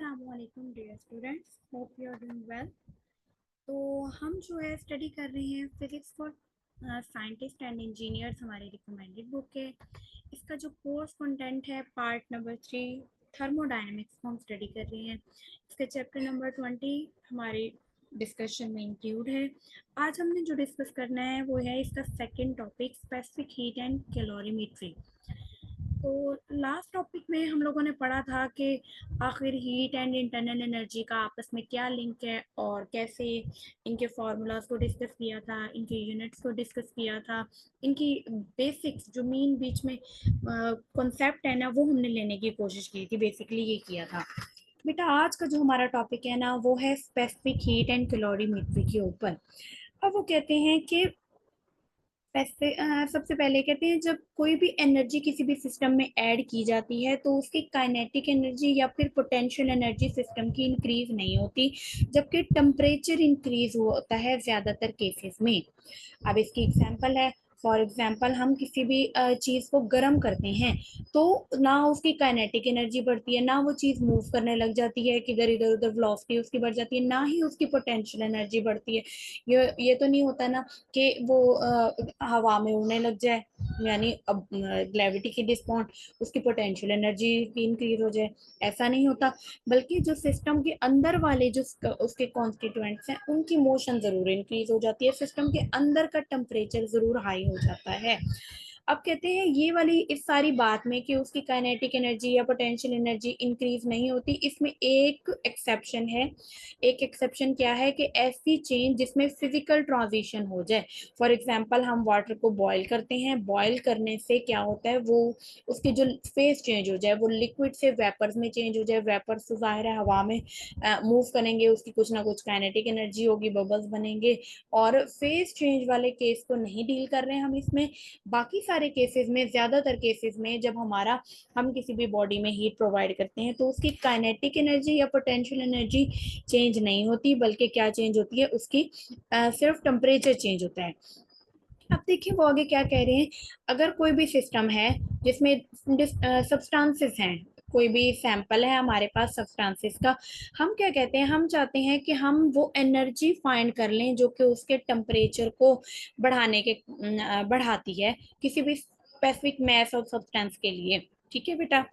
अस्सलामुअलैकुम dear students, hope you are doing well. तो हम जो है स्टडी कर रहे हैं physics for scientist and engineers, हमारी रिकमेंडेड बुक है। इसका जो कोर्स कंटेंट है पार्ट नंबर 3 थर्मोडायनेमिक्स को हम स्टडी कर रहे हैं। इसका चैप्टर नंबर 20 हमारी डिस्कशन में इंक्लूड है। आज हमने जो डिस्कस करना है वो है इसका second topic, specific heat and calorimetry. तो लास्ट टॉपिक में हम लोगों ने पढ़ा था कि आखिर हीट एंड इंटरनल एनर्जी का आपस में क्या लिंक है और कैसे इनके फार्मूलाज को डिस्कस किया था, इनके यूनिट्स को डिस्कस किया था, इनकी बेसिक्स जो मेन बीच में कॉन्सेप्ट है ना वो हमने लेने की कोशिश की थी। बेसिकली ये किया था। बेटा आज का जो हमारा टॉपिक है ना वो है स्पेसिफिक हीट एंड कैलोरीमेट्री के ऊपर। अब वो कहते हैं कि सबसे पहले कहते हैं जब कोई भी एनर्जी किसी भी सिस्टम में ऐड की जाती है तो उसकी काइनेटिक एनर्जी या फिर पोटेंशियल एनर्जी सिस्टम की इंक्रीज नहीं होती, जबकि टेम्परेचर इंक्रीज होता है ज्यादातर केसेस में। अब इसकी एग्जांपल है, फॉर एग्जांपल हम किसी भी चीज को गर्म करते हैं तो ना उसकी काइनेटिक एनर्जी बढ़ती है, ना वो चीज मूव करने लग जाती है कि इधर इधर उधर वेलोसिटी उसकी बढ़ जाती है, ना ही उसकी पोटेंशियल एनर्जी बढ़ती है। ये तो नहीं होता ना कि वो हवा में उड़ने लग जाए, यानी अब ग्रेविटी की रिस्पॉन्ड उसकी पोटेंशियल एनर्जी इंक्रीज हो जाए, ऐसा नहीं होता। बल्कि जो सिस्टम के अंदर वाले जो उसके कॉन्स्टिट्यूएंट्स हैं उनकी मोशन जरूर इंक्रीज हो जाती है, सिस्टम के अंदर का टेम्परेचर जरूर हाई हो जाता है। अब कहते हैं ये वाली इस सारी बात में कि उसकी काइनेटिक एनर्जी या पोटेंशियल एनर्जी इंक्रीज नहीं होती, इसमें एक एक्सेप्शन है। एक एक्सेप्शन क्या है कि ऐसी चेंज जिसमें फिजिकल ट्रांजिशन हो जाए। फॉर एग्जांपल हम वाटर को बॉईल करते हैं, बॉईल करने से क्या होता है वो उसकी जो फेस चेंज हो जाए, वो लिक्विड से वेपर्स में चेंज हो जाए। वेपर्स तो जाहिर है हवा में मूव करेंगे, उसकी कुछ ना कुछ काइनेटिक एनर्जी होगी, बबल्स बनेंगे। और फेस चेंज वाले केस को नहीं डील कर रहे हैं हम इसमें। बाकी सारे केसेस में, ज्यादातर केसेस में जब हम किसी भी बॉडी में हीट प्रोवाइड करते हैं तो उसकी काइनेटिक एनर्जी या पोटेंशियल एनर्जी चेंज नहीं होती, बल्कि क्या चेंज होती है उसकी सिर्फ टेम्परेचर चेंज होता है। अब देखिए वो आगे क्या कह रहे हैं। अगर कोई भी सिस्टम है जिसमें सब्सटेंसेस हैं, कोई भी सैंपल है हमारे पास सब्सटेंसेस का, हम क्या कहते हैं, हम चाहते हैं कि हम वो एनर्जी फाइंड कर लें जो कि उसके टेम्परेचर को बढ़ाती है किसी भी स्पेसिफिक मैस ऑफ सब्सटेंस के लिए। ठीक है बेटा।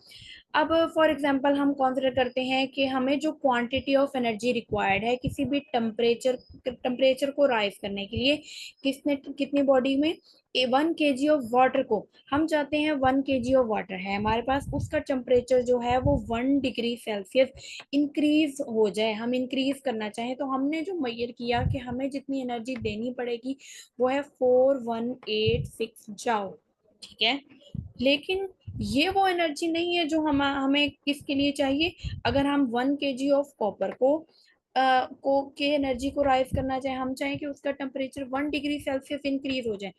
अब फॉर एग्जांपल हम कंसीडर करते हैं कि हमें जो क्वांटिटी ऑफ एनर्जी रिक्वायर्ड है किसी भी टेम्परेचर को राइज करने के लिए, किसने कितनी बॉडी में 1 kg ऑफ वाटर को, हम चाहते हैं 1 kg ऑफ वाटर है हमारे पास, उसका टेम्परेचर जो है वो 1 डिग्री सेल्सियस इंक्रीज हो जाए, हम इंक्रीज करना चाहें तो हमने जो मेजर किया कि हमें जितनी एनर्जी देनी पड़ेगी वो है 4186 जाओ। ठीक है। लेकिन ये वो एनर्जी नहीं है जो हमें किसके लिए चाहिए। अगर हम 1 kg ऑफ कॉपर को के एनर्जी को राइज करना चाहे, हम चाहें कि उसका टेम्परेचर 1 डिग्री सेल्सियस इंक्रीज हो जाए,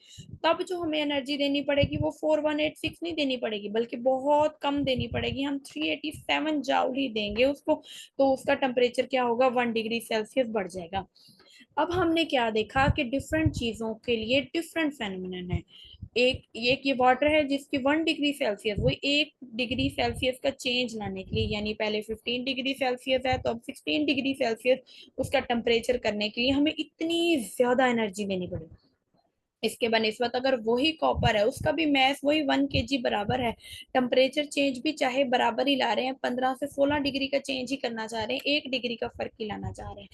तब जो हमें एनर्जी देनी पड़ेगी वो 4186 नहीं देनी पड़ेगी, बल्कि बहुत कम देनी पड़ेगी। हम 387 जाउल ही देंगे उसको, तो उसका टेम्परेचर क्या होगा, 1 डिग्री सेल्सियस बढ़ जाएगा। अब हमने क्या देखा कि डिफरेंट चीजों के लिए डिफरेंट फेनोमेनन है। एक ये वाटर है जिसकी 1 डिग्री सेल्सियस, वो 1 डिग्री सेल्सियस का चेंज लाने के लिए, यानी पहले 15 डिग्री सेल्सियस है तो अब 16 डिग्री सेल्सियस उसका टेम्परेचर करने के लिए हमें इतनी ज्यादा एनर्जी देनी पड़ेगी। इसके बनिस्बत अगर वही कॉपर है, उसका भी मैस वही 1 kg बराबर है, टेम्परेचर चेंज भी चाहे बराबर ही ला रहे हैं, 15 से 16 डिग्री का चेंज ही करना चाह रहे हैं, 1 डिग्री का फर्क ही लाना चाह रहे हैं,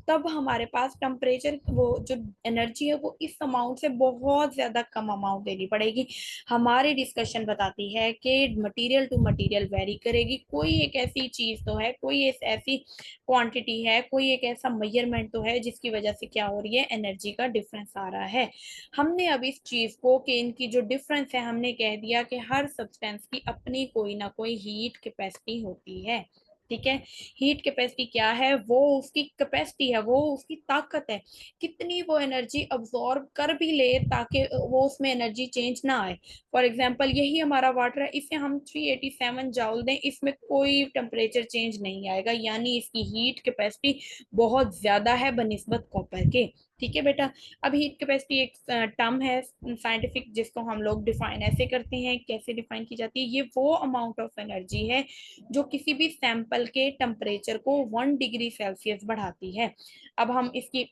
तब हमारे पास टेम्परेचर वो जो एनर्जी है वो इस अमाउंट से बहुत ज्यादा कम अमाउंट देनी पड़ेगी। हमारी डिस्कशन बताती है कि मटेरियल टू मटेरियल वेरी करेगी। कोई एक ऐसी चीज तो है, कोई ऐसी क्वांटिटी है, कोई एक ऐसा मेजरमेंट तो है जिसकी वजह से क्या हो रही है, एनर्जी का डिफरेंस आ रहा है। हमने अब इस चीज को कि इनकी जो डिफरेंस है, हमने कह दिया कि हर सब्सटेंस की अपनी कोई ना कोई हीट कैपेसिटी होती है। ठीक है। हीट कैपेसिटी क्या है, वो उसकी कैपेसिटी है, वो उसकी ताकत है, कितनी वो एनर्जी अब्सॉर्ब कर भी ले ताकि वो उसमें एनर्जी चेंज ना आए। फॉर एग्जांपल यही हमारा वाटर है, इसे हम 387 जाउल दें, इसमें कोई टेम्परेचर चेंज नहीं आएगा, यानी इसकी हीट कैपेसिटी बहुत ज्यादा है बनिस्बत कॉपर के। ठीक है बेटा। अब हीट कैपेसिटी एक टर्म है साइंटिफिक, जिसको हम लोग डिफाइन ऐसे करते हैं। कैसे डिफाइन की जाती है? ये वो अमाउंट ऑफ एनर्जी है जो किसी भी सैंपल के टेम्परेचर को 1 डिग्री सेल्सियस बढ़ाती है। अब हम इसकी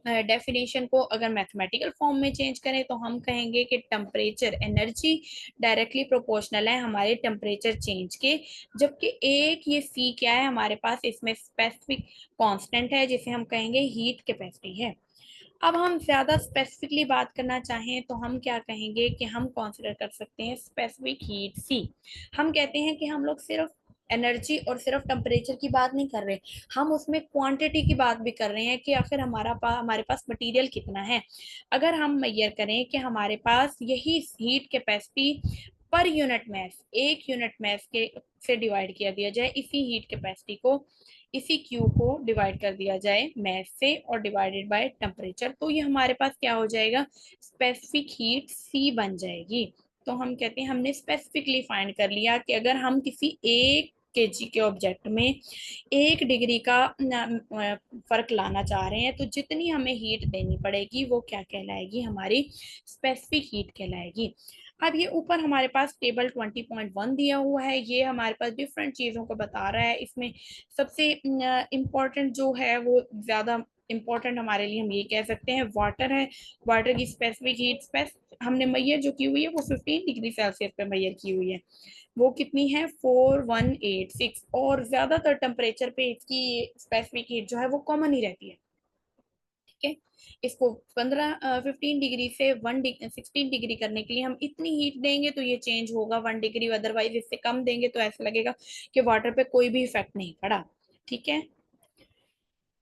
डेफिनेशन को अगर मैथमेटिकल फॉर्म में चेंज करें तो हम कहेंगे कि टेम्परेचर एनर्जी डायरेक्टली प्रोपोर्शनल है हमारे टेम्परेचर चेंज के, जबकि एक ये सी क्या है हमारे पास, इसमें स्पेसिफिक कांस्टेंट है जिसे हम कहेंगे हीट कैपेसिटी है। अब हम ज्यादा स्पेसिफिकली बात करना चाहें तो हम क्या कहेंगे कि हम कंसिडर कर सकते हैं स्पेसिफिक हीट सी। हम कहते हैं कि हम लोग सिर्फ एनर्जी और सिर्फ टेम्परेचर की बात नहीं कर रहे, हम उसमें क्वांटिटी की बात भी कर रहे हैं कि आखिर हमारे पास मटेरियल कितना है। अगर हम मेजर करें कि हमारे पास यही heat capacity per unit mass, एक यूनिट मास के से डिवाइड किया दिया जाए, इसी हीट कैपेसिटी को, इसी क्यू को डिवाइड कर दिया जाए मास से और डिवाइडेड बाय टेम्परेचर, तो ये हमारे पास क्या हो जाएगा, स्पेसिफिक हीट सी बन जाएगी। तो हम कहते हैं हमने स्पेसिफिकली फाइंड कर लिया कि अगर हम किसी एक केजी के ऑब्जेक्ट में 1 डिग्री का फर्क लाना चाह रहे हैं तो जितनी हमें हीट देनी पड़ेगी वो क्या कहलाएगी, हमारी स्पेसिफिक हीट कहलाएगी। अब ये ऊपर हमारे पास टेबल 20.1 दिया हुआ है, ये हमारे पास डिफरेंट चीज़ों को बता रहा है। इसमें सबसे इम्पोर्टेंट जो है वो ज़्यादा इम्पोर्टेंट हमारे लिए हम ये कह सकते हैं वाटर है। वाटर की स्पेसिफिक हीट हमने मैयर जो की हुई है वो 15 डिग्री सेल्सियस पे मैयर की हुई है। वो कितनी है, 4186, और ज्यादातर टेम्परेचर पे इसकी स्पेसिफिक हीट जो है वो कॉमन ही रहती है। ठीक है। इसको 15 15 डिग्री से 16 डिग्री करने के लिए हम इतनी हीट देंगे तो ये चेंज होगा 1 डिग्री, अदरवाइज इससे कम देंगे तो ऐसा लगेगा कि वाटर पे कोई भी इफेक्ट नहीं पड़ा। ठीक है।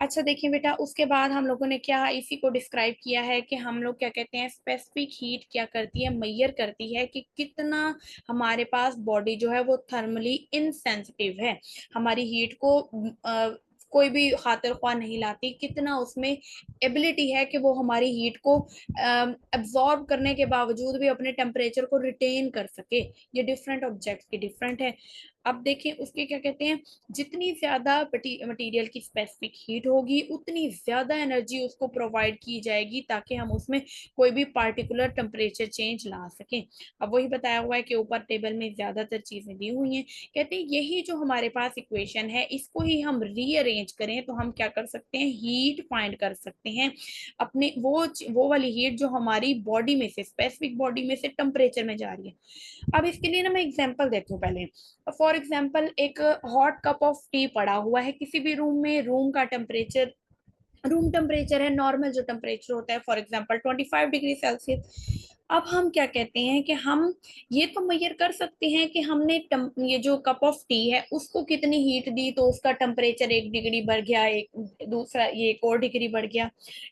अच्छा देखिए बेटा, उसके बाद हम लोगों ने क्या इसी को डिस्क्राइब किया है कि हम लोग क्या कहते हैं, स्पेसिफिक हीट क्या करती है, मैयर करती है कि कितना हमारे पास बॉडी जो है वो थर्मली इनसेंसिटिव है, हमारी हीट को कोई भी खातिर ख्वाह नहीं लाती, कितना उसमें एबिलिटी है कि वो हमारी हीट को एब्जॉर्ब करने के बावजूद भी अपने टेम्परेचर को रिटेन कर सके। ये डिफरेंट ऑब्जेक्ट्स की डिफरेंट है। अब देखिए उसके क्या कहते हैं, जितनी ज्यादा मटेरियल की स्पेसिफिक हीट होगी उतनी ज्यादा एनर्जी उसको प्रोवाइड की जाएगी ताकि हम उसमें कोई भी पार्टिकुलर टेम्परेचर चेंज ला सकें। अब वही बताया हुआ है कि ऊपर टेबल में ज्यादातर चीजें दी हुई हैं। कहते हैं यही जो हमारे पास इक्वेशन है इसको ही हम रीअरेंज करें तो हम क्या कर सकते हैं, हीट फाइंड कर सकते हैं अपने वो वाली हीट जो हमारी बॉडी में से, स्पेसिफिक बॉडी में से टेम्परेचर में जा रही है। अब इसके लिए ना मैं एग्जांपल देती हूँ पहले। फॉर एग्जांपल एक हॉट कप ऑफ टी पड़ा हुआ है किसी भी रूम में, रूम टेम्परेचर है, नॉर्मल जो टेम्परेचर होता है फॉर एग्जांपल 25 डिग्री सेल्सियस। अब हम क्या कहते हैं कि हम ये तो मेजर कर सकते हैं कि हमने ये जो कप ऑफ टी है उसको कितनी हीट दी तो उसका टेम्परेचर 1 डिग्री बढ़ गया, एक दूसरा ये एक और डिग्री बढ़ गया,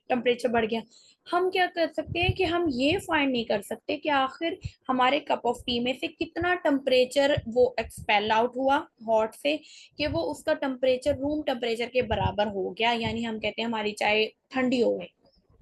टेम्परेचर बढ़ गया। हम क्या कर सकते हैं कि हम ये फाइंड नहीं कर सकते कि आखिर हमारे कप ऑफ टी में से कितना टेम्परेचर वो एक्सपेल आउट हुआ हॉट से, कि वो उसका टेम्परेचर रूम टेम्परेचर के बराबर हो गया। यानी हम कहते हैं हमारी चाय ठंडी हो गई,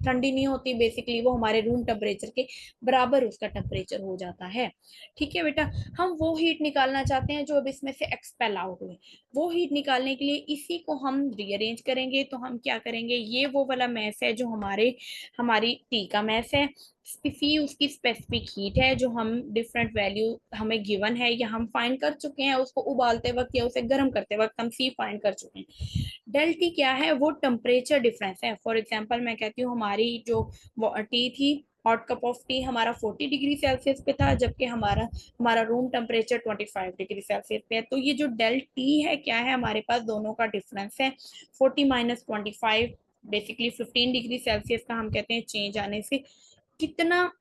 ठंडी नहीं होती बेसिकली, वो हमारे रूम टेम्परेचर के बराबर उसका टेम्परेचर हो जाता है। ठीक है बेटा। हम वो हीट निकालना चाहते हैं जो अब इसमें से एक्सपेल आउट हुए। वो हीट निकालने के लिए इसी को हम रीअरेंज करेंगे तो हम क्या करेंगे, ये वो वाला मैस है जो हमारी टी का मैस है, सी उसकी स्पेसिफिक हीट है जो हम डिफरेंट वैल्यू हमें गिवन है या हम फाइंड कर चुके हैं, उसको उबालते वक्त या उसे गर्म करते वक्त हम सी फाइंड कर चुके हैं। डेल टी क्या है, वो टेम्परेचर डिफरेंस है। फॉर एग्जांपल मैं कहती हूँ हमारी जो टी थी, हॉट कप ऑफ टी हमारा 40 डिग्री सेल्सियस पे था, जबकि हमारा हमारा रूम टेम्परेचर 25 डिग्री सेल्सियस पे है। तो ये जो डेल टी है क्या है, हमारे पास दोनों का डिफरेंस है। 40 - 25 बेसिकली 15 डिग्री सेल्सियस का हम कहते हैं चेंज आने से कितना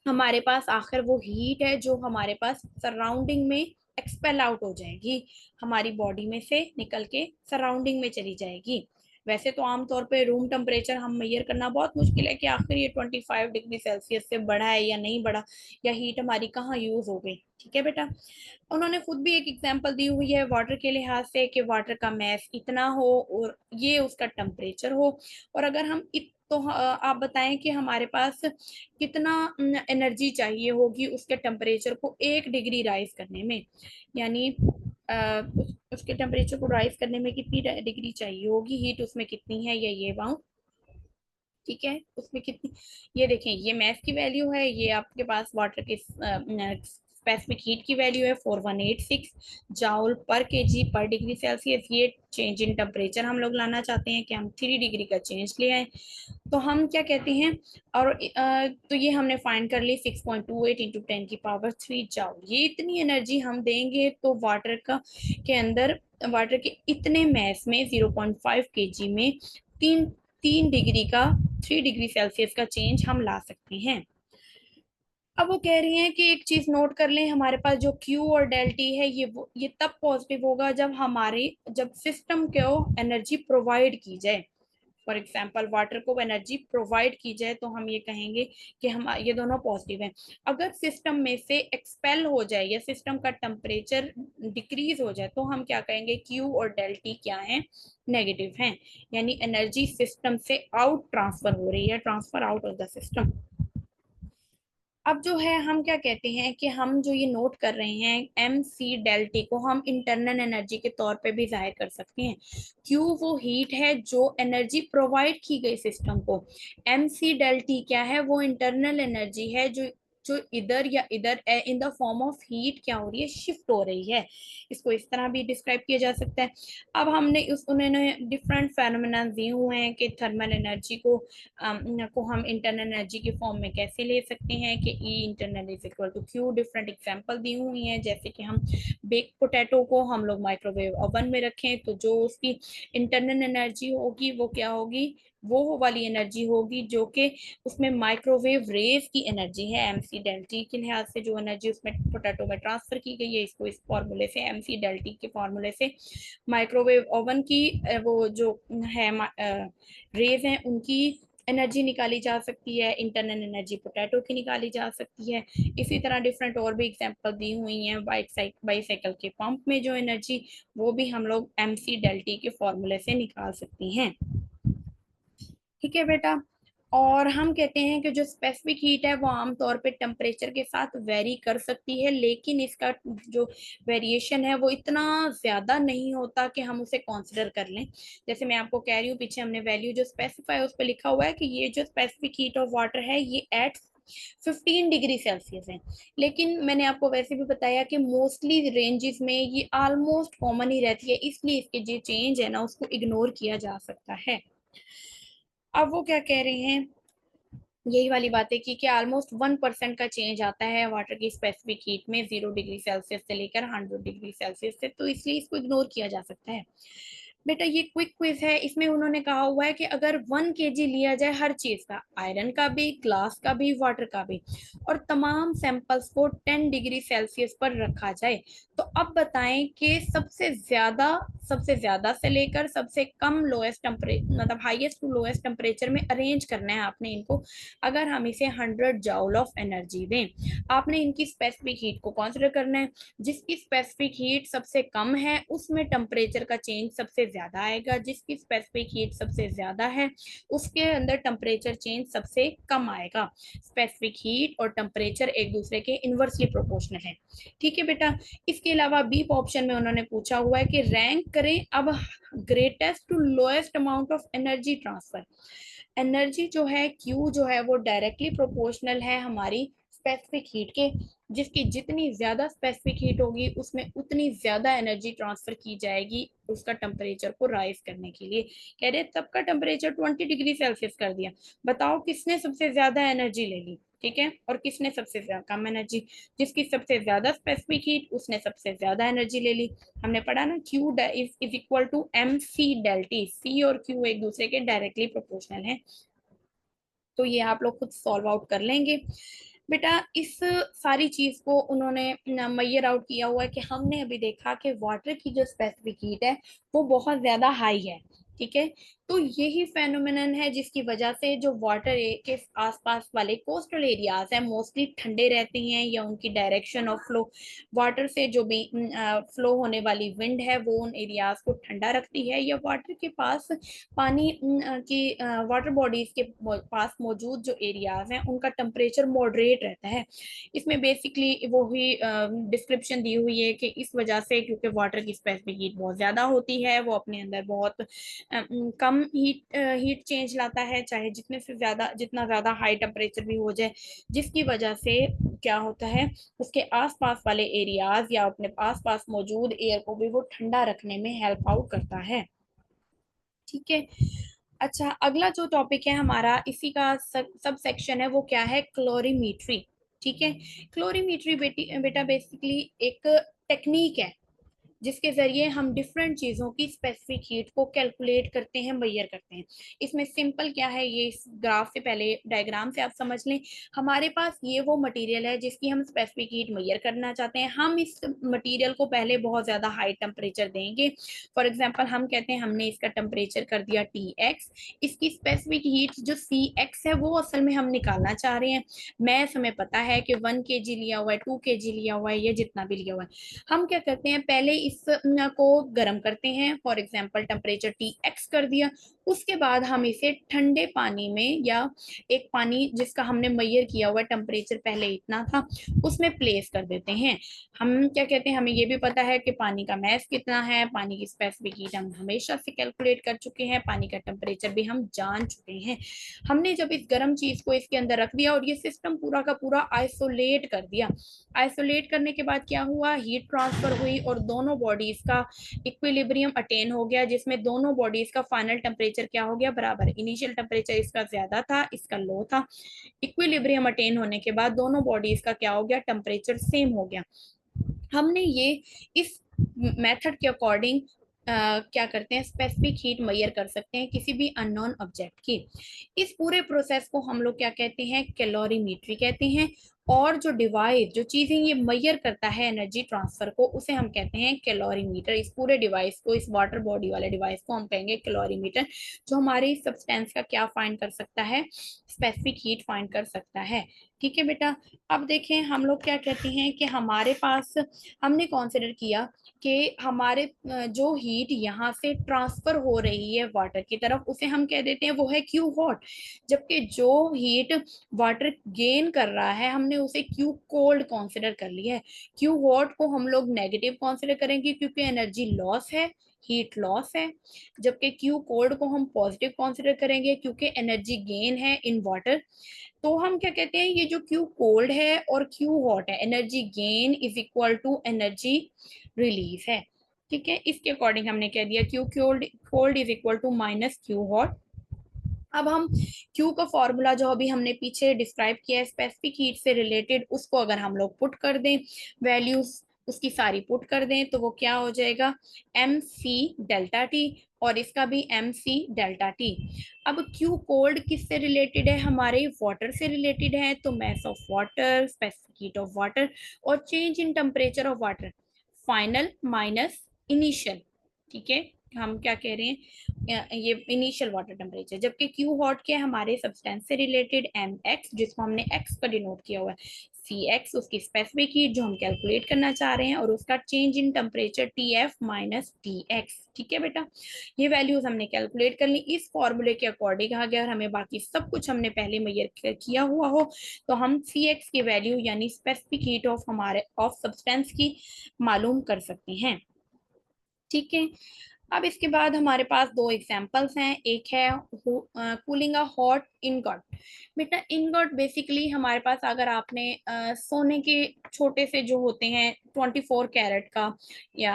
हमारे पास आखिर वो हीट है जो हमारे पास सराउंडिंग में एक्सपेल आउट हो जाएगी, हमारी बॉडी में से निकल के सराउंडिंग में चली जाएगी। वैसे तो आमतौर पे रूम टेम्परेचर हम मेजर करना बहुत मुश्किल है कि आखिर ये 25 डिग्री सेल्सियस से बढ़ा है या नहीं बढ़ा, या हीट हमारी कहाँ यूज हो गई। ठीक है बेटा। उन्होंने खुद भी एक एग्जांपल दी हुई है वाटर के लिहाज से कि वाटर का मैस इतना हो और ये उसका टेम्परेचर हो, और अगर हम तो आप बताएं कि हमारे पास कितना एनर्जी चाहिए होगी उसके टेम्परेचर को 1 डिग्री राइज करने में। यानी उसके टेम्परेचर को राइज करने में कितनी डिग्री चाहिए होगी, हीट उसमें कितनी है, या ये अमाउंट ठीक है, उसमें कितनी, ये देखें ये मैथ की वैल्यू है, ये आपके पास वाटर के स्पेसिफिक हीट की वैल्यू है 4186 जाउल पर केजी पर डिग्री सेल्सियस। ये चेंज इन टेम्परेचर हम लोग लाना चाहते हैं कि हम 3 डिग्री का चेंज ले आए। तो हम क्या कहते हैं, और तो ये हमने फाइंड कर ली 6.28 इंटू 10⁻³ जाउल। ये इतनी एनर्जी हम देंगे तो वाटर का के अंदर, वाटर के इतने मैस में 0.5 kg में तीन 3 डिग्री का 3 डिग्री सेल्सियस का चेंज हम ला सकते हैं। अब वो कह रही हैं कि एक चीज नोट कर लें, हमारे पास जो Q और डेल टी है ये तब पॉजिटिव होगा जब सिस्टम को एनर्जी प्रोवाइड की जाए। फॉर एग्जाम्पल वाटर को एनर्जी प्रोवाइड की जाए तो हम ये कहेंगे कि हम ये दोनों पॉजिटिव हैं। अगर सिस्टम में से एक्सपेल हो जाए या सिस्टम का टेम्परेचर डिक्रीज हो जाए तो हम क्या कहेंगे, Q और डेल टी क्या है, नेगेटिव हैं, यानी एनर्जी सिस्टम से आउट ट्रांसफर हो रही है, transfer out of the system. अब जो है हम क्या कहते हैं कि हम जो ये नोट कर रहे हैं एम सी डेल टी को हम इंटरनल एनर्जी के तौर पे भी जाहिर कर सकते हैं। क्यू वो हीट है जो एनर्जी प्रोवाइड की गई सिस्टम को, एम सी डेल टी क्या है, वो इंटरनल एनर्जी है जो जो इधर या इधर in the form of heat क्या हो रही है, शिफ्ट हो रही है। इसको इस तरह भी डिस्क्राइब किया जा सकता है। अब हमने उन्होंने डिफरेंट फेनोमेना दिए हुए हैं कि थर्मल एनर्जी को हम इंटरनल एनर्जी के फॉर्म में कैसे ले सकते हैं कि E internal is equal to Q. Different example दी हुई हैं, जैसे कि हम बेक पोटैटो को हम लोग माइक्रोवेव ओवन में रखें तो जो उसकी इंटरनल एनर्जी होगी वो क्या होगी, वो वाली एनर्जी होगी जो कि उसमें माइक्रोवेव रेज की एनर्जी है। एमसी डेल्टी के लिहाज से जो एनर्जी उसमें पोटैटो में ट्रांसफर की गई है, इसको इस फॉर्मूले से, एमसी डेल्टी के फॉर्मूले से माइक्रोवेव ओवन की वो जो है रेज हैं उनकी एनर्जी निकाली जा सकती है, इंटरनल एनर्जी पोटैटो की निकाली जा सकती है। इसी तरह डिफरेंट और भी एग्जांपल दी हुई हैं, बाईसाइकिल के पंप में जो एनर्जी, वो भी हम लोग एम सी डेल्टी के फॉर्मूले से निकाल सकती हैं। ठीक है बेटा। और हम कहते हैं कि जो स्पेसिफिक हीट है वो आमतौर पे टेम्परेचर के साथ वेरी कर सकती है, लेकिन इसका जो वेरिएशन है वो इतना ज्यादा नहीं होता कि हम उसे कंसिडर कर लें। जैसे मैं आपको कह रही हूँ, पीछे हमने वैल्यू जो स्पेसिफाई उस पर लिखा हुआ है कि ये जो स्पेसिफिक हीट ऑफ वाटर है ये एट 15 डिग्री सेल्सियस है, लेकिन मैंने आपको वैसे भी बताया कि मोस्टली रेंजेस में ये ऑलमोस्ट कॉमन ही रहती है, इसलिए इसके जो चेंज है ना उसको इग्नोर किया जा सकता है। अब वो क्या कह रहे हैं, यही वाली बात है कि ऑलमोस्ट 1% का चेंज आता है वाटर की स्पेसिफिक हीट में 0 डिग्री सेल्सियस से लेकर 100 डिग्री सेल्सियस से, तो इसलिए इसको इग्नोर किया जा सकता है। बेटा ये क्विक क्विज है, इसमें उन्होंने कहा हुआ है कि अगर 1 kg लिया जाए हर चीज का, आयरन का भी, ग्लास का भी, वाटर का भी, और तमाम सैंपल्स को 10 डिग्री सेल्सियस पर रखा जाए, तो अब बताएं कि सबसे ज्यादा से लेकर सबसे कम लोएस्ट टेम्परेचर, मतलब हाईएस्ट टू लोएस्ट टेम्परेचर में अरेंज करना है आपने इनको। अगर हम इसे 100 जूल ऑफ एनर्जी दें, आपने इनकी स्पेसिफिक हीट को कंसिडर करना है। जिसकी स्पेसिफिक हीट सबसे कम है उसमें टेम्परेचर का चेंज सबसे ज्यादा आएगा, जिसकी स्पेसिफिक हीट सबसे ज्यादा है उसके अंदर टेम्परेचर चेंज सबसे कम आएगा। स्पेसिफिक हीट और टेम्परेचर एक दूसरे के इनवर्सली प्रोपोर्शनल है। ठीक है बेटा। इसके अलावा बी ऑप्शन में उन्होंने पूछा हुआ है कि रैंक करें अब greatest to lowest amount of energy transfer. Energy जो है क्यू जो है वो डायरेक्टली प्रोपोर्शनल है हमारी स्पेसिफिक हीट के, जिसकी जितनी ज्यादा स्पेसिफिक हीट होगी उसमें उतनी ज्यादा एनर्जी ट्रांसफर की जाएगी उसका टेम्परेचर को राइज करने के लिए। कह रहे सबका टेम्परेचर 20 डिग्री सेल्सियस कर दिया, बताओ किसने सबसे ज्यादा एनर्जी ले ली, ठीक है, और किसने सबसे ज्यादा कम एनर्जी। जिसकी सबसे ज्यादा स्पेसिफिक हीट उसने सबसे ज्यादा एनर्जी ले ली। हमने पढ़ा ना Q is equal to M C delta, C और क्यू एक दूसरे के डायरेक्टली प्रोपोर्शनल है। तो ये आप लोग खुद सॉल्व आउट कर लेंगे। बेटा इस सारी चीज को उन्होंने मैयर आउट किया हुआ है कि हमने अभी देखा कि वाटर की जो स्पेसिफिक हीट है वो बहुत ज्यादा हाई है, ठीक है। तो यही फेनोमेनन है जिसकी वजह से जो वाटर के आसपास वाले कोस्टल एरियाज हैं मोस्टली ठंडे रहते हैं, या उनकी डायरेक्शन ऑफ फ्लो, वाटर से जो भी फ्लो होने वाली विंड है वो उन एरियाज को ठंडा रखती है, या वाटर के पास पानी की वाटर बॉडीज के पास मौजूद जो एरियाज हैं उनका टेम्परेचर मॉडरेट रहता है। इसमें बेसिकली वो ही डिस्क्रिप्शन दी हुई है कि इस वजह से क्योंकि वाटर की स्पेसिफिक हीट बहुत ज्यादा होती है, वो अपने अंदर बहुत कम हम हीट चेंज लाता है, चाहे जितना ज्यादा हाई टेम्परेचर भी हो जाए, जिसकी वजह से क्या होता है, उसके आसपास वाले एरियाज या अपने आसपास मौजूद एयर को भी वो ठंडा रखने में हेल्प आउट करता है। ठीक है। अच्छा, अगला जो टॉपिक है हमारा, इसी का सब सेक्शन है, वो क्या है, क्लोरीमीट्री। ठीक है। क्लोरीमीट्री बेटा बेसिकली एक टेक्निक है जिसके जरिए हम डिफरेंट चीजों की स्पेसिफिक हीट को कैलकुलेट करते हैं, मेजर करते हैं। इसमें सिंपल क्या है, ये इस ग्राफ से पहले डायग्राम से आप समझ लें। हमारे पास ये वो मटेरियल है जिसकी हम स्पेसिफिक हीट मेजर करना चाहते हैं। हम इस मटेरियल को पहले बहुत ज्यादा हाई टेम्परेचर देंगे। फॉर एग्जाम्पल हम कहते हैं हमने इसका टेम्परेचर कर दिया Tx, इसकी स्पेसिफिक हीट जो Cx है वो असल में हम निकालना चाह रहे हैं। मैथ हमें पता है कि 1 kg लिया हुआ है, 2 kg लिया हुआ है, या जितना भी लिया हुआ है। हम क्या करते हैं, पहले इस को गर्म करते हैं। फॉर एग्जांपल टेम्परेचर Tx कर दिया, उसके बाद हम इसे ठंडे पानी में, या एक पानी जिसका हमने मेजर किया हुआ टेम्परेचर पहले इतना था, उसमें प्लेस कर देते हैं। हम क्या कहते हैं, हमें ये भी पता है कि पानी का मैस कितना है, पानी की स्पेसिफिक हीट हम हमेशा से कैलकुलेट कर चुके हैं, पानी का टेम्परेचर भी हम जान चुके हैं। हमने जब इस गर्म चीज को इसके अंदर रख दिया और ये सिस्टम पूरा का पूरा आइसोलेट कर दिया, आइसोलेट करने के बाद क्या हुआ, हीट ट्रांसफर हुई और दोनों बॉडीज का इक्विलिब्रियम अटेन हो गया, जिसमें दोनों बॉडीज का फाइनल टेम्परेचर क्या हो गया, बराबर। इनिशियल टेम्परेचर इसका ज्यादा था, इसका लो था। इक्विलिब्रियम अटेन होने के बाद दोनों बॉडीज का क्या हो गया, टेम्परेचर सेम हो गया। हमने ये इस मेथड के अकॉर्डिंग क्या करते हैं, स्पेसिफिक हीट मेजर कर सकते हैं किसी भी अननोन ऑब्जेक्ट की। इस पूरे प्रोसेस को हम लोग क्या कहते हैं, कैलोरीमेट्री कहते हैं। और जो डिवाइस, जो चीजें ये मेजर करता है एनर्जी ट्रांसफर को, उसे हम कहते हैं कैलोरीमीटर। इस पूरे डिवाइस को, इस वाटर बॉडी वाले डिवाइस को हम कहेंगे कैलोरीमीटर, जो हमारी सब्सटेंस का क्या फाइंड कर सकता है, स्पेसिफिक हीट फाइंड कर सकता है। ठीक है बेटा। अब देखें हम लोग क्या कहते हैं कि हमारे पास, हमने कंसिडर किया कि हमारे जो हीट यहाँ से ट्रांसफर हो रही है वाटर की तरफ, उसे हम कह देते हैं वो है क्यू हॉट। जबकि जो हीट वाटर गेन कर रहा है, हमने उसे क्यू कोल्ड कंसिडर कर लिया है। क्यू हॉट को हम लोग नेगेटिव कंसिडर करेंगे क्योंकि एनर्जी लॉस है, हीट लॉस है। जबकि क्यू कोल्ड को हम पॉजिटिव कंसिडर करेंगे क्योंकि एनर्जी गेन है इन वाटर। तो हम क्या कहते हैं, ये जो क्यू कोल्ड है और क्यू हॉट है, energy gain is equal to energy release है। ठीक है, इसके अकॉर्डिंग हमने कह दिया Q cold cold is equal to minus Q hot. अब हम Q का फॉर्मूला जो अभी हमने पीछे डिस्क्राइब किया है स्पेसिफिक हीट से रिलेटेड, उसको अगर हम लोग पुट कर दें, वैल्यूज उसकी सारी पुट कर दें, तो वो क्या हो जाएगा, एम सी डेल्टा टी, और इसका भी एम सी डेल्टा टी। अब Q कोल्ड किससे रिलेटेड है, हमारे वाटर से रिलेटेड है, तो mass of water, specific heat of water, और change in temperature of water, final minus initial. ठीक है, हम क्या कह रहे हैं, ये इनिशियल वाटर टेम्परेचर। जबकि क्यू हॉट के हमारे सब्सटेंस से रिलेटेड एम एक्स, जिसको हमने एक्स का डिनोट किया हुआ है, सी एक्स उसकी स्पेसिफिक हीट जो हम कैलकुलेट करना चाह रहे हैं, और उसका change in temperature T F minus T x. ठीक है बेटा, ये वैल्यूज हमने कैलकुलेट कर ली इस फॉर्मूले के अकॉर्डिंग। अगर हमें बाकी सब कुछ हमने पहले मेजर किया हुआ हो, तो हम सी एक्स की वैल्यू यानी स्पेसिफिक हीट ऑफ हमारे ऑफ सब्सटेंस की मालूम कर सकते हैं। ठीक है। अब इसके बाद हमारे पास दो एग्जांपल्स हैं। एक है कूलिंग अ हॉट इनगॉट। बेटा इनगॉट बेसिकली हमारे पास, अगर आपने सोने के छोटे से जो होते हैं 24 कैरेट का, या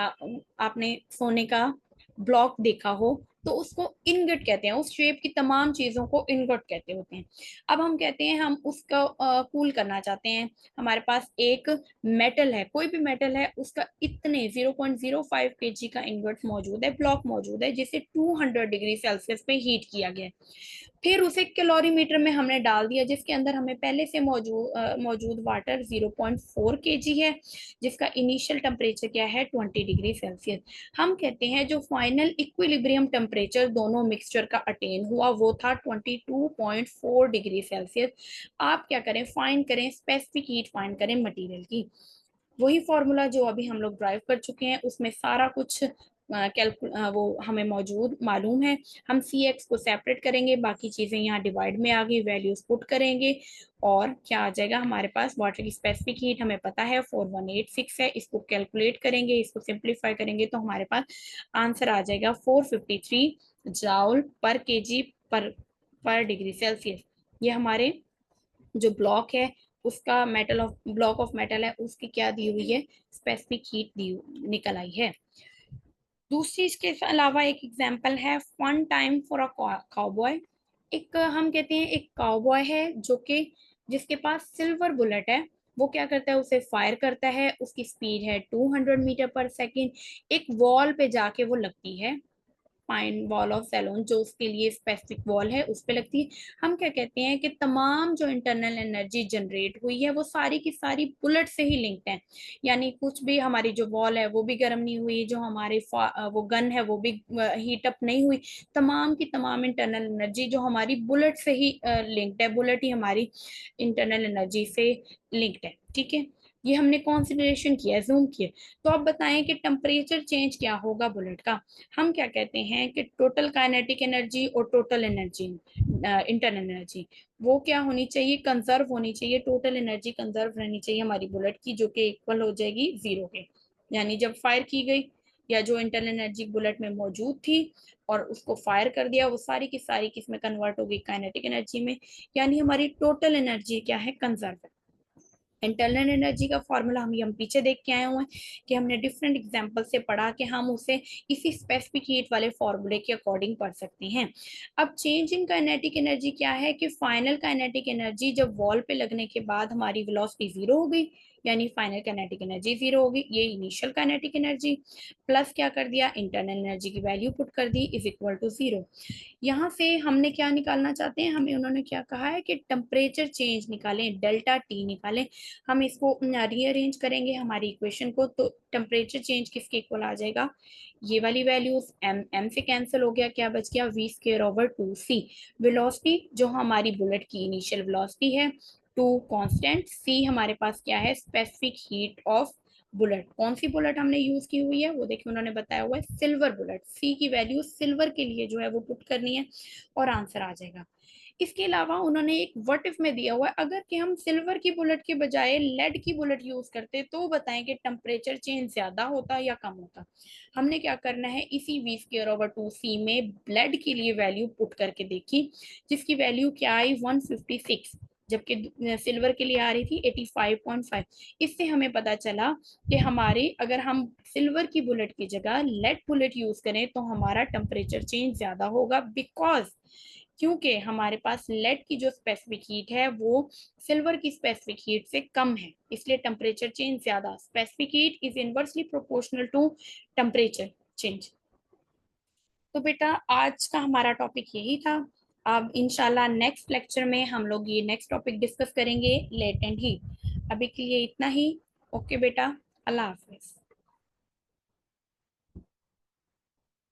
आपने सोने का ब्लॉक देखा हो, तो उसको इनगट कहते हैं। उस शेप की तमाम चीजों को इनगट कहते होते हैं। अब हम कहते हैं हम उसका कूल करना चाहते हैं। हमारे पास एक मेटल है, कोई भी मेटल है, उसका इतने 0.05 kg का इनगट मौजूद है, ब्लॉक मौजूद है, जिसे 200 डिग्री सेल्सियस पे हीट किया गया है। फिर उसे कैलोरीमीटर में हमने डाल दिया, जिसके अंदर हमें पहले से मौजूद वाटर 0.4 kg है, जिसका इनिशियल टेम्परेचर क्या है, 20 डिग्री सेल्सियस। हम कहते हैं जो फाइनल इक्विलिब्रियम टेम्परेचर दोनों मिक्सचर का अटेन हुआ वो था 22.4 डिग्री सेल्सियस। आप क्या करें, फाइंड करें स्पेसिफिक हीट, फाइंड करें मटेरियल की। वही फॉर्मूला जो अभी हम लोग ड्राइव कर चुके हैं, उसमें सारा कुछ वो हमें मौजूद मालूम है। हम सी एक्स को सेपरेट करेंगे, बाकी चीज़ें यहाँ डिवाइड में आ गई, वैल्यूज पुट करेंगे और क्या आ जाएगा हमारे पास। वाटर की स्पेसिफिक हीट हमें पता है 4186 है, इसको कैलकुलेट करेंगे, इसको सिंप्लीफाई करेंगे तो हमारे पास आंसर आ जाएगा 453 जाउल पर केजी पर डिग्री सेल्सियस। ये हमारे जो ब्लॉक है उसका ब्लॉक ऑफ मेटल है उसकी क्या दी हुई है, स्पेसिफिक हीट दी निकल आई है। दूसरी इसके अलावा एक एग्जांपल है fun time for a cowboy. एक हम कहते हैं एक काउबॉय है जो कि जिसके पास सिल्वर बुलेट है। वो क्या करता है, उसे फायर करता है, उसकी स्पीड है 200 मीटर पर सेकेंड। एक वॉल पे जाके वो लगती है, फाइन वॉल ऑफ सेलोन जो उसके लिए स्पेसिफिक वॉल है उस पे लगती है। हम क्या कहते हैं कि तमाम जो इंटरनल एनर्जी जनरेट हुई है वो सारी की सारी बुलेट से ही लिंक्ड है। यानी कुछ भी हमारी जो वॉल है वो भी गर्म नहीं हुई, जो हमारे वो गन है वो भी हीट अप नहीं हुई। तमाम की तमाम इंटरनल एनर्जी जो हमारी बुलेट से ही लिंक्ड है, बुलेट ही हमारी इंटरनल एनर्जी से लिंक्ड है। ठीक है, ये हमने कंसिडरेशन किया, जूम किया। तो अब बताएं कि टेम्परेचर चेंज क्या होगा बुलेट का। हम क्या कहते हैं कि टोटल काइनेटिक एनर्जी और टोटल एनर्जी, इंटरनल एनर्जी, वो क्या होनी चाहिए, कंजर्व होनी चाहिए। टोटल एनर्जी कंजर्व रहनी चाहिए हमारी बुलेट की, जो कि इक्वल हो जाएगी जीरो के। यानी जब फायर की गई या जो इंटरनल एनर्जी बुलेट में मौजूद थी और उसको फायर कर दिया, वो सारी की सारी किसमें कन्वर्ट होगी, काइनेटिक एनर्जी में। यानी हमारी टोटल एनर्जी क्या है, कंजर्व है। इंटरनल एनर्जी का फॉर्मूला हम पीछे देख के आए हुए हैं कि हमने डिफरेंट एग्जांपल से पढ़ा कि हम उसे इसी स्पेसिफिक हीट वाले फॉर्मूले के अकॉर्डिंग पढ़ सकते हैं। अब चेंज इन काइनेटिक एनर्जी क्या है कि फाइनल काइनेटिक एनर्जी जब वॉल पे लगने के बाद हमारी वेलोसिटी जीरो हो गई, यानी फाइनल काइनेटिक एनर्जी जीरो होगी। ये इनिशियल काइनेटिक एनर्जी प्लस क्या कर दिया, इंटरनल एनर्जी की वैल्यू पुट कर दी, इज इक्वल टू जीरो। यहाँ से हमने क्या निकालना चाहते हैं, हमें उन्होंने क्या कहा है कि टेम्परेचर चेंज निकालें, डेल्टा टी निकालें। हम इसको रीअरेंज करेंगे हमारी इक्वेशन को, तो टेम्परेचर चेंज किसके इक्वल आ जाएगा, ये वाली वैल्यूज एम एम से कैंसिल हो गया, क्या बच गया, we square over 2c। Velocity जो हमारी बुलेट की इनिशियल वेलोसिटी है, टू कांस्टेंट, सी हमारे पास क्या है, स्पेसिफिक हीट ऑफ बुलेट। कौन सी बुलेट हमने यूज की हुई है वो देखिए उन्होंने बताया हुआ है, सिल्वर बुलेट। सी की वैल्यू सिल्वर के लिए जो है वो पुट करनी है और आंसर आ जाएगा। इसके अलावा उन्होंने एक व्हाट इफ में दिया हुआ है, अगर कि हम सिल्वर की बुलेट के बजाय लेड की बुलेट यूज करते तो बताएं कि टेम्परेचर चेंज ज्यादा होता या कम होता। हमने क्या करना है, इसी वी स्क्वायर ओवर 2c में लेड के लिए वैल्यू पुट करके देखी, जिसकी वैल्यू क्या आई 156, जबकि सिल्वर के लिए आ रही थी 85.5। इससे हमें पता चला कि हमारे अगर हम सिल्वर की बुलेट की जगह लेड बुलेट यूज करें तो हमारा टेम्परेचर चेंज ज्यादा होगा, बिकॉज क्योंकि हमारे पास लेड की जो स्पेसिफिक हीट है वो सिल्वर की स्पेसिफिक हीट से कम है, इसलिए टेम्परेचर चेंज ज्यादा। Specific heat is inversely proportional to temperature change. तो बेटा आज का हमारा टॉपिक यही था। अब इंशाल्लाह नेक्स्ट लेक्चर में हम लोग ये नेक्स्ट टॉपिक डिस्कस करेंगे, लेटेंट हीट। अभी के लिए इतना ही। ओके बेटा, अल्लाह हाफिज।